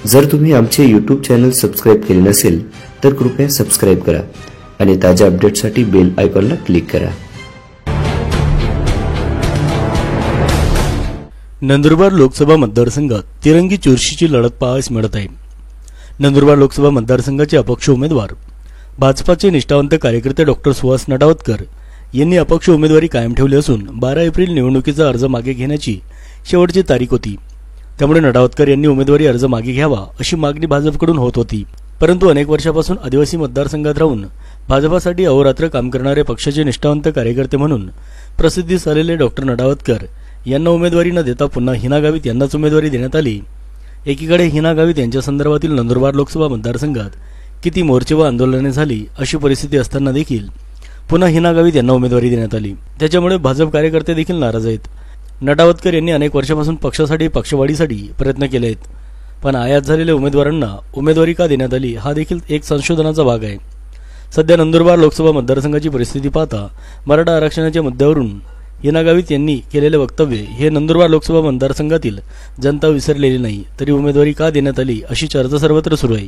जर तुम्ही आमचे YouTube चॅनल सबस्क्राइब केले नसेल तर कृपया सबस्क्राइब करा आणि ताज्या अपडेट्ससाठी बेल आयकॉनला क्लिक करा। नंदुरबार लोकसभा मतदारसंघात तिरंगी चुरशीची लढत पाहायला मिळत आहे। नंदुरबार लोकसभा मतदारसंघाचे अपक्ष उमेदवार भाजपाचे निष्ठावंत कार्यकर्ते डॉक्टर सुहास नटावतकर यांनी अपक्ष उमेदवारी कायम ठेवली असून 12 एप्रिल निवडणुकीचा अर्ज मागे घेण्याची शेवटची तारीख होती। त्यामुळे नटावतकर यांनी उमेदवारी अर्ज मागे घ्यावा अशी मागणी भाजपकडून होत होती। परंतु अनेक वर्षापासून आदिवासी मतदारसंघात राहून भाजपासाठी अहोरात्र काम करणारे पक्षाचे निष्ठावंत कार्यकर्ते म्हणून प्रसिद्धीस आलेले डॉक्टर नटावतकर यांना उमेदवारी न देता पुन्हा हिना गावित यांनाच उमेदवारी देण्यात आली। एकीकडे हिना गावित यांच्या संदर्भातील नंदुरबार लोकसभा मतदारसंघात किती मोर्चे व आंदोलने झाली अशी परिस्थिती असताना देखील पुन्हा हिना गावित यांना उमेदवारी देण्यात आली। त्याच्यामुळे भाजप कार्यकर्ते देखील नाराज आहेत। नटावतकर यांनी अनेक वर्षापासून पक्षासाठी पक्षवाढीसाठी प्रयत्न केले आहेत, पण आयात झालेल्या उमेदवारांना उमेदवारी का देण्यात आली हा देखील एक संशोधनाचा भाग आहे। सध्या नंदुरबार लोकसभा मतदारसंघाची परिस्थिती पाहता मराठा आरक्षणाच्या मुद्द्यावरून हिना गावित यांनी केलेले वक्तव्य हे नंदुरबार लोकसभा मतदारसंघातील जनता विसरलेली नाही, तरी उमेदवारी का देण्यात आली अशी चर्चा सर्वत्र सुरू आहे।